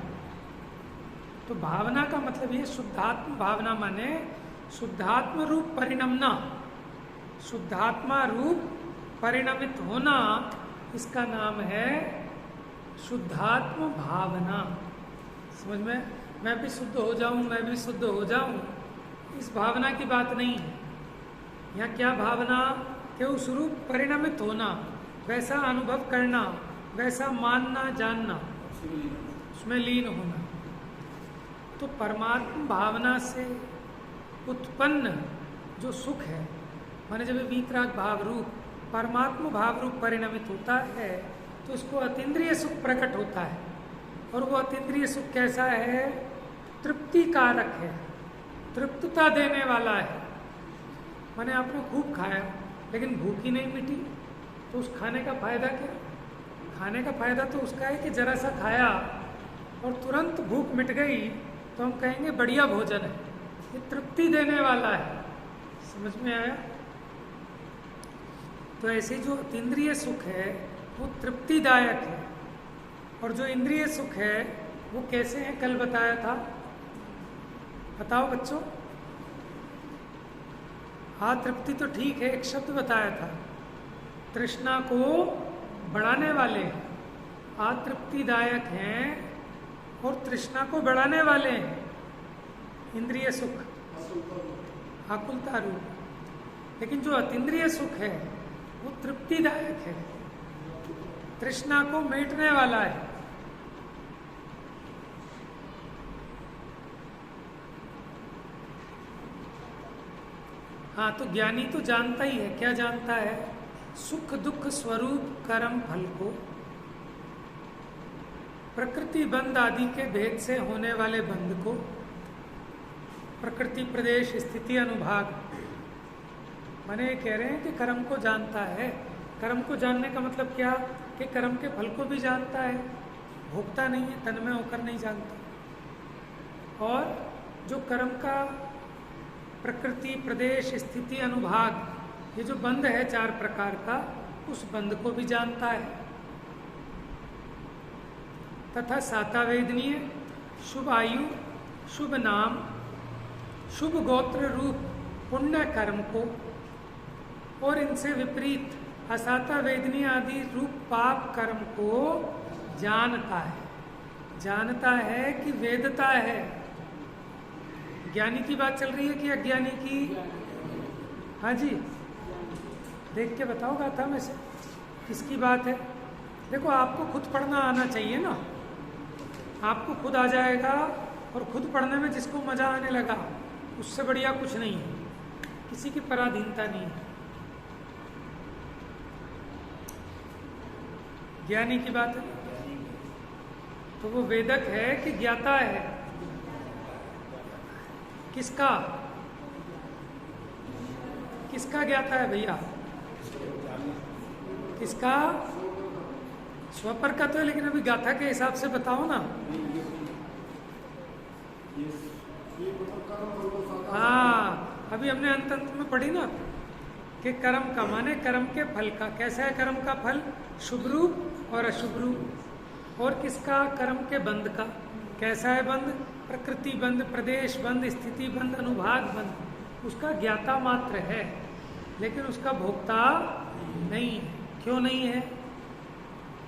तो भावना का मतलब ये शुद्धात्म भावना माने शुद्धात्म रूप परिणमना, शुद्धात्मा रूप परिणमित होना, इसका नाम है शुद्धात्म भावना। समझ में? मैं भी शुद्ध हो जाऊं, मैं भी शुद्ध हो जाऊं, इस भावना की बात नहीं है। यहाँ क्या भावना? कि उस रूप परिणमित होना, वैसा अनुभव करना, वैसा मानना जानना, उसमें लीन होना। तो परमात्मा भावना से उत्पन्न जो सुख है, माने जब वीतराग भाव रूप परमात्मा भाव रूप परिणमित होता है तो उसको अतीन्द्रिय सुख प्रकट होता है। और वो अतीन्द्रिय सुख कैसा है? तृप्ति कारक है, तृप्तता देने वाला है। माने आपने खूब खाया लेकिन भूख ही नहीं मिटी, तो उस खाने का फायदा क्या? खाने का फायदा तो उसका है कि जरा सा खाया और तुरंत भूख मिट गई, तो हम कहेंगे बढ़िया भोजन है, ये तृप्ति देने वाला है। समझ में आया? तो ऐसे जो अतीन्द्रिय सुख है वो तृप्तिदायक है, और जो इंद्रिय सुख है वो कैसे है? कल बताया था, बताओ बच्चों। हाँ, तृप्ति तो ठीक है, एक शब्द बताया था, तृष्णा को बढ़ाने वाले अतृप्तिदायक हैं और तृष्णा को बढ़ाने वाले हैं इंद्रिय सुख, आकुलता रूप। लेकिन जो अतीन्द्रिय सुख है वो तृप्तिदायक है, तृष्णा को मेटने वाला है। हाँ, तो ज्ञानी तो जानता ही है। क्या जानता है? सुख दुख स्वरूप कर्म फल को प्रकृति बंध आदि के भेद से होने वाले बंध को प्रकृति प्रदेश स्थिति अनुभाग माने ये कह रहे हैं कि कर्म को जानता है। कर्म को जानने का मतलब क्या कि कर्म के फल को भी जानता है, भोगता नहीं है, तन्मय होकर नहीं जानता। और जो कर्म का प्रकृति प्रदेश स्थिति अनुभाग ये जो बंध है 4 प्रकार का, उस बंध को भी जानता है। तथा सातावेदनीय शुभ आयु शुभ नाम शुभ गोत्र रूप पुण्य कर्म को और इनसे विपरीत असाता वेदनीय आदि रूप पाप कर्म को जानता है। जानता है कि वेदता है। ज्ञानी की बात चल रही है कि अज्ञानी की? हाँ जी, देख के बताओ गाथा में से किसकी बात है। देखो आपको खुद पढ़ना आना चाहिए ना, आपको खुद आ जाएगा। और खुद पढ़ने में जिसको मजा आने लगा उससे बढ़िया कुछ नहीं है, किसी की पराधीनता नहीं है। ज्ञानी की बात है तो वो वेदक है कि ज्ञाता है? किसका किसका ज्ञाता है भैया? किसका? स्वपर का तो है, लेकिन अभी गाथा के हिसाब से बताओ ना। हाँ, अभी हमने अंत में पढ़ी ना कि कर्म का माने कर्म के फल का। कैसा है कर्म का फल? शुभ रूप और अशुभ रूप। और किसका? कर्म के बंध का। कैसा है बंध? प्रकृति बंध, प्रदेश बंध, स्थिति बंध, अनुभाग बंध। उसका ज्ञाता मात्र है लेकिन उसका भोक्ता नहीं है। क्यों नहीं है?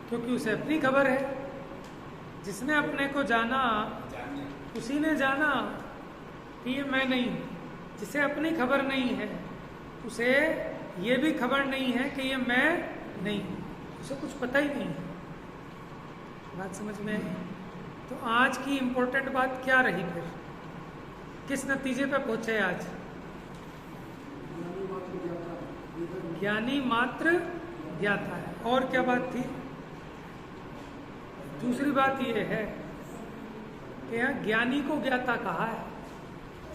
क्योंकि उसे अपनी खबर है। जिसने अपने को जाना उसी ने जाना कि ये मैं नहीं हूं। जिसे अपनी खबर नहीं है उसे ये भी खबर नहीं है कि ये मैं नहीं हूं। उसे कुछ पता ही नहीं है। बात समझ में आई? तो आज की इम्पोर्टेंट बात क्या रही फिर? किस नतीजे पे पहुंचे आज? ज्ञानी मात्र ज्ञाता है। और क्या बात थी? दूसरी बात यह है कि यहाँ ज्ञानी को ज्ञाता कहा है,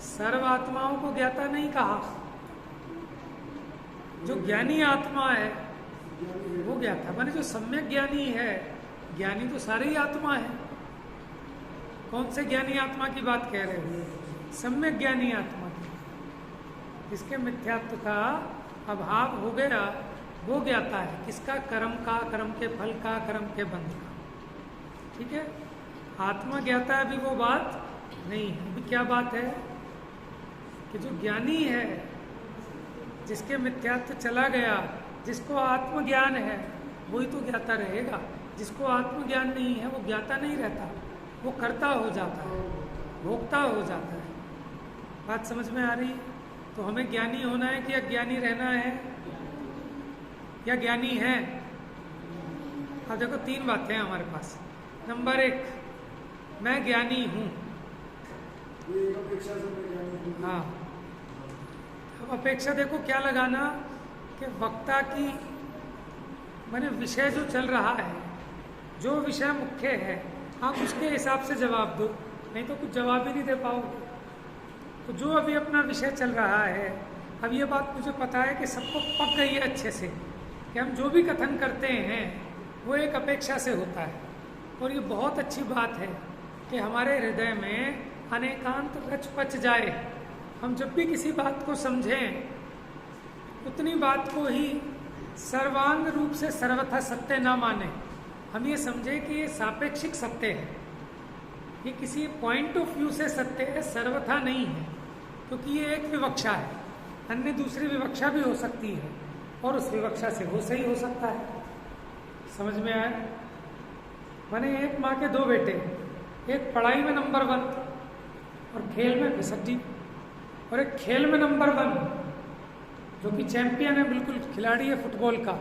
सर्व आत्माओं को ज्ञाता नहीं कहा। जो ज्ञानी आत्मा है वो ज्ञाता, माने जो सम्यक ज्ञानी है। ज्ञानी तो सारे ही आत्मा है। कौन से ज्ञानी आत्मा की बात कह रहे हो? सम्यक ज्ञानी आत्मा की, जिसके मिथ्यात्व का अभाव हो गया, वो ज्ञाता है। किसका? कर्म का, कर्म के फल का, कर्म के बंध का। ठीक है, आत्मा ज्ञाता है, अभी वो बात नहीं है। अभी क्या बात है कि जो ज्ञानी है, जिसके मिथ्यात्व चला गया, जिसको आत्मज्ञान है, वही तो ज्ञाता रहेगा। जिसको आत्मज्ञान नहीं है वो ज्ञाता नहीं रहता, वो कर्ता हो जाता है, भोक्ता हो जाता है। बात समझ में आ रही? तो हमें ज्ञानी होना है कि अज्ञानी रहना है? या ज्ञानी है? अब देखो 3 बातें हैं हमारे पास। नंबर 1, मैं ज्ञानी हूँ। हाँ, अब अपेक्षा देखो क्या लगाना कि वक्ता की माने विषय जो चल रहा है, जो विषय मुख्य है, आप उसके हिसाब से जवाब दो, नहीं तो कुछ जवाब ही नहीं दे पाओगे। तो जो अभी अपना विषय चल रहा है, अब ये बात मुझे पता है कि सबको पक गई है अच्छे से कि हम जो भी कथन करते हैं वो एक अपेक्षा से होता है। और ये बहुत अच्छी बात है कि हमारे हृदय में अनेकांत रच पच जाए। हम जब भी किसी बात को समझें उतनी बात को ही सर्वांग रूप से सर्वथा सत्य ना माने। हम ये समझे कि ये सापेक्षिक सत्य है, ये किसी पॉइंट ऑफ व्यू से सत्य है, सर्वथा नहीं है। क्योंकि ये एक विवक्षा है, अन्य दूसरी विवक्षा भी हो सकती है और उस विवक्षा से वो सही हो सकता है। समझ में आया? माने एक माँ के 2 बेटे, एक पढ़ाई में नंबर 1 और खेल में फिसड्डी, और एक खेल में नंबर 1 जो कि चैंपियन है, बिल्कुल खिलाड़ी है फुटबॉल का,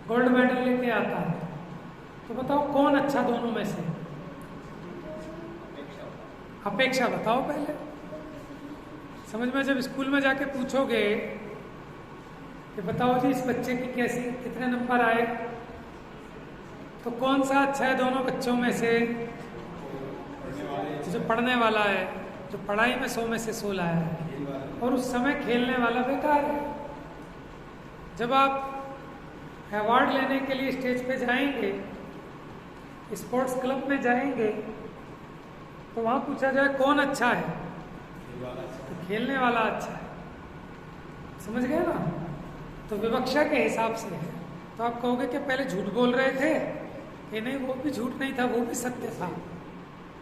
गोल्ड मेडल लेके आता है। तो बताओ कौन अच्छा दोनों में से? अपेक्षा बताओ पहले। समझ में? जब स्कूल में जाके पूछोगे कि बताओ जी इस बच्चे की कैसी कितने नंबर आए, तो कौन सा अच्छा है दोनों बच्चों में से? पढ़ने वाला है, जो पढ़ाई में 100 में से 100 लाया है, खेल वाला और उस समय खेलने वाला बेकार है। जब आप अवार्ड लेने के लिए स्टेज पे जाएंगे, स्पोर्ट्स क्लब में जाएंगे, तो वहां पूछा जाए कौन अच्छा है, खेल वाला तो खेलने वाला अच्छा है। समझ गए ना? तो विवक्षा के हिसाब से है। तो आप कहोगे कि पहले झूठ बोल रहे थे कि नहीं, वो भी झूठ नहीं था, वो भी सत्य था,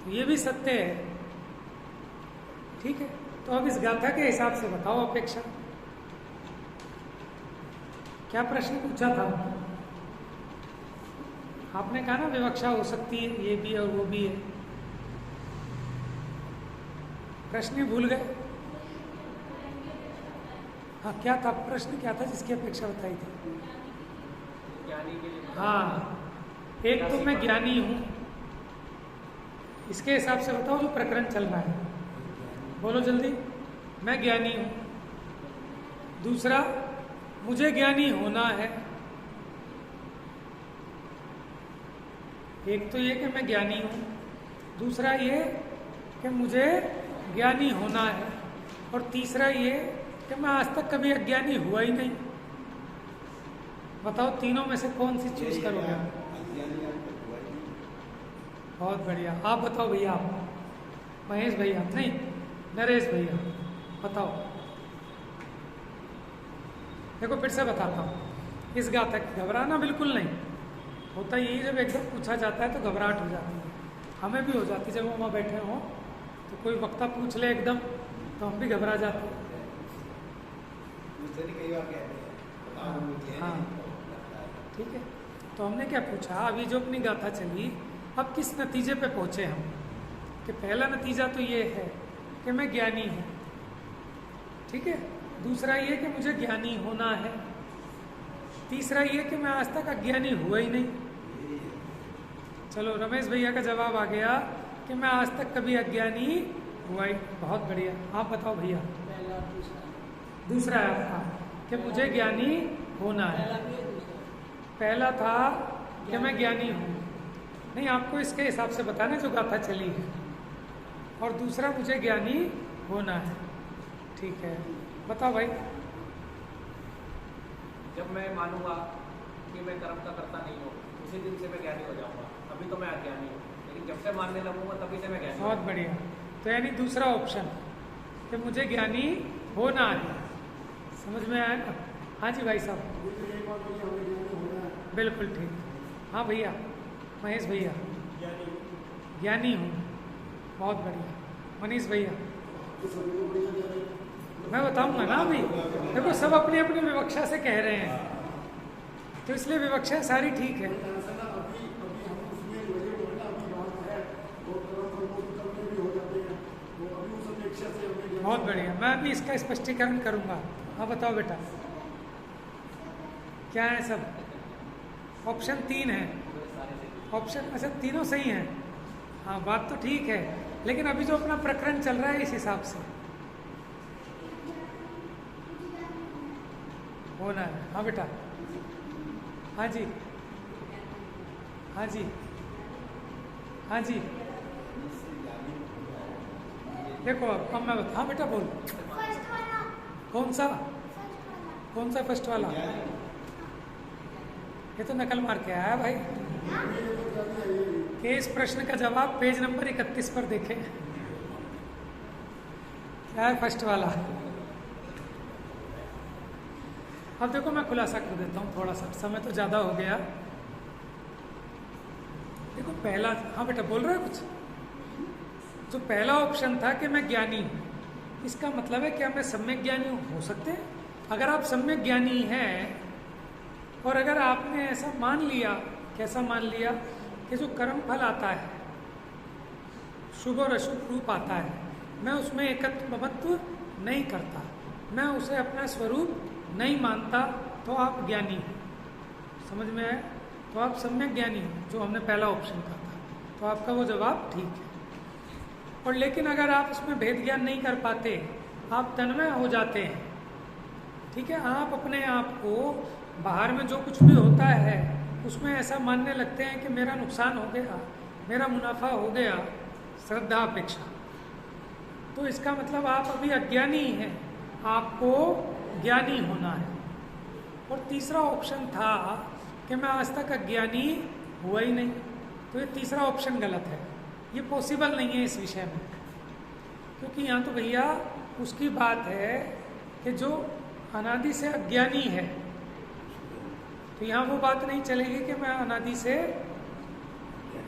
तो ये भी सत्य है। ठीक है, तो अब इस गाथा के हिसाब से बताओ अपेक्षा। क्या प्रश्न पूछा था आपने? कहा ना विवक्षा हो सकती है, ये भी और वो भी है। प्रश्न ही भूल गए? हाँ, क्या था प्रश्न? क्या था जिसकी अपेक्षा बताई थी? हाँ, एक तो मैं ज्ञानी हूं, इसके हिसाब से बताओ जो प्रकरण चल रहा है। बोलो जल्दी। मैं ज्ञानी हूं। दूसरा, मुझे ज्ञानी होना है। एक तो ये कि मैं ज्ञानी हूं, दूसरा ये कि मुझे ज्ञानी होना है, और तीसरा ये कि मैं आज तक कभी अज्ञानी हुआ ही नहीं। बताओ तीनों में से कौन सी चूज करोगे? बहुत बढ़िया। आप बताओ भैया, आप महेश भैया, नहीं नरेश भैया, बताओ। देखो फिर से बताता हूँ, इस गाथा की घबराना बिल्कुल नहीं होता। यही जब एकदम पूछा जाता है तो घबराहट हो जाती है, हमें भी हो जाती है। जब हम वहाँ बैठे हों तो कोई वक्ता पूछ ले एकदम, तो हम भी घबरा जाते हैं। हाँ, ठीक है। तो हमने क्या पूछा, अभी जो अपनी गाथा चली, अब किस नतीजे पे पहुंचे हम? कि पहला नतीजा तो ये है कि मैं ज्ञानी हूँ, ठीक है। दूसरा ये कि मुझे ज्ञानी होना है। तीसरा ये कि मैं आज तक अज्ञानी हुआ ही नहीं। चलो रमेश भैया का जवाब आ गया कि मैं आज तक कभी अज्ञानी हुआ ही। बहुत बढ़िया। आप बताओ भैया। दूसरा है आपका कि मुझे ज्ञानी होना है। पहला था कि मैं ज्ञानी हूँ। नहीं, आपको इसके हिसाब से बताना जो गाथा चली है। और दूसरा मुझे ज्ञानी होना है। ठीक है, बताओ भाई। जब मैं मानूंगा कि मैं कर्म का करता नहीं हूँ, उसी दिन से मैं ज्ञानी हो जाऊंगा। अभी तो मैं अज्ञानी हूँ, लेकिन जब से मानने लगूंगा तभी से मैं ज्ञानी। बहुत बढ़िया। तो यानी दूसरा ऑप्शन कि मुझे ज्ञानी होना है। समझ में आया ना? हाँ जी भाई साहब, बिल्कुल ठीक। हाँ भैया, महेश भैया। ज्ञानी हूँ। बहुत बढ़िया। मनीष भैया। मैं बताऊंगा ना अभी। देखो सब अपनी अपनी विवक्षा से कह रहे हैं, तो इसलिए विवक्षा सारी ठीक है। बहुत बढ़िया। मैं भी इसका स्पष्टीकरण करूंगा। हाँ बताओ बेटा, क्या है सब? ऑप्शन 3 है। ऑप्शन अच्छा तीनों सही हैं। हाँ बात तो ठीक है, लेकिन अभी जो अपना प्रकरण चल रहा है इस हिसाब से होना है। हाँ बेटा। हाँ जी, हाँ जी, हाँ जी। देखो अब मैं बता। हाँ बेटा बोल। कौन सा? कौन सा फर्स्ट वाला? ये तो नकल मार के आया भाई। कि इस प्रश्न का जवाब पेज नंबर 31 पर देखें। क्या है फर्स्ट वाला? अब देखो मैं खुलासा कर देता हूँ थोड़ा सा, समय तो ज़्यादा हो गया। देखो पहला, हाँ बेटा बोल रहे हो कुछ? जो पहला ऑप्शन था कि मैं ज्ञानी हूँ, इसका मतलब है क्या मैं सम्यक ज्ञानी हो सकते हैं? अगर आप सम्यक ज्ञानी हैं और अगर आपने ऐसा मान लिया, कैसा मान लिया कि जो कर्म फल आता है, शुभ और अशुभ रूप आता है, मैं उसमें एकत्व ममत्व नहीं करता, मैं उसे अपना स्वरूप नहीं मानता, तो आप ज्ञानी हो। समझ में आया? तो आप सम्यक ज्ञानी हो, जो हमने पहला ऑप्शन कहा था। तो आपका वो जवाब ठीक है। और लेकिन अगर आप उसमें भेद ज्ञान नहीं कर पाते, आप तन्मय हो जाते हैं, ठीक है, आप अपने आप को बाहर में जो कुछ भी होता है उसमें ऐसा मानने लगते हैं कि मेरा नुकसान हो गया, मेरा मुनाफा हो गया, श्रद्धा अपेक्षा। तो इसका मतलब आप अभी अज्ञानी हैं, आपको ज्ञानी होना है। और तीसरा ऑप्शन था कि मैं आज तक अज्ञानी हुआ ही नहीं, तो ये तीसरा ऑप्शन गलत है, ये पॉसिबल नहीं है इस विषय में। क्योंकि यहाँ तो भैया उसकी बात है कि जो अनादि से अज्ञानी है, तो यहाँ वो बात नहीं चलेगी कि मैं अनादि से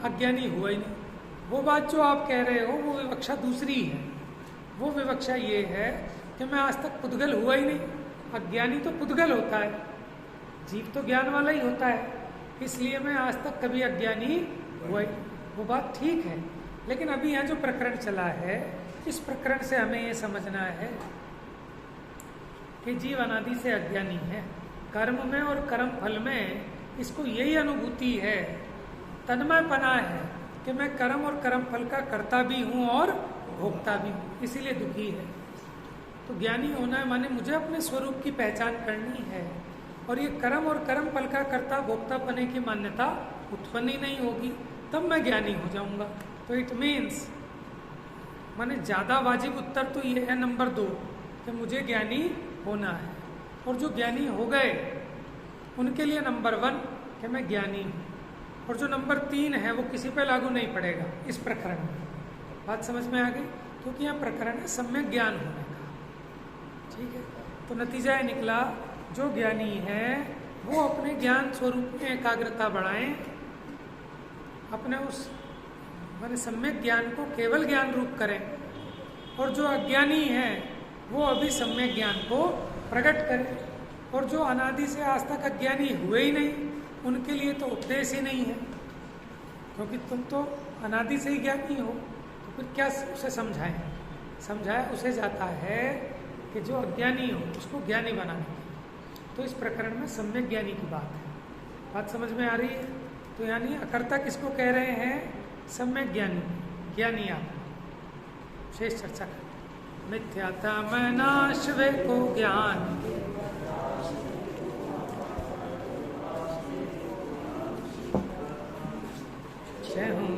अज्ञानी हुआ ही नहीं। वो बात जो आप कह रहे हो वो विवक्षा दूसरी है। वो विवक्षा ये है कि मैं आज तक पुद्गल हुआ ही नहीं। अज्ञानी तो पुद्गल होता है, जीव तो ज्ञान वाला ही होता है, इसलिए मैं आज तक कभी अज्ञानी हुआ ही। वो बात ठीक है, लेकिन अभी यहाँ जो प्रकरण चला है, इस प्रकरण से हमें ये समझना है कि जीव अनादि से अज्ञानी है। कर्म में और कर्म फल में इसको यही अनुभूति है, तन्मयपना है कि मैं कर्म और कर्म फल का कर्ता भी हूँ और भोक्ता भी हूँ, इसीलिए दुखी है। तो ज्ञानी होना है माने मुझे अपने स्वरूप की पहचान करनी है, और ये कर्म और कर्म फल का कर्ता भोक्ता बने की मान्यता उत्पन्न ही नहीं होगी, तब मैं ज्ञानी हो जाऊंगा। तो इट मीन्स माने ज़्यादा वाजिब उत्तर तो ये है नंबर 2 कि मुझे ज्ञानी होना है। और जो ज्ञानी हो गए उनके लिए नंबर 1 कि मैं ज्ञानी हूँ, और जो नंबर 3 है वो किसी पे लागू नहीं पड़ेगा इस प्रकरण में। बात समझ में आ गई? क्योंकि यह प्रकरण है सम्यक ज्ञान होने का। ठीक है, तो नतीजा ये निकला जो ज्ञानी है वो अपने ज्ञान स्वरूप में एकाग्रता बढ़ाएं, अपने उस माने सम्यक ज्ञान को केवल ज्ञान रूप करें, और जो अज्ञानी है वो अभी सम्यक ज्ञान को प्रकट करें। और जो अनादि से आज तक अज्ञानी हुए ही नहीं, उनके लिए तो उपदेश ही नहीं है, क्योंकि तुम तो अनादि से ही ज्ञानी हो, तो फिर क्या उसे समझाएं? समझाया उसे जाता है कि जो अज्ञानी हो उसको ज्ञानी बनाने की। तो इस प्रकरण में सम्यक ज्ञानी की बात है। बात समझ में आ रही है? तो यानी अकर्ता किसको कह रहे हैं? सम्यक ज्ञानी, ज्ञानी आप। शेष चर्चा करते। मिथ्याता मैं नाश वे को ज्ञान,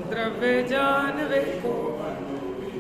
द्रव्य जान वे को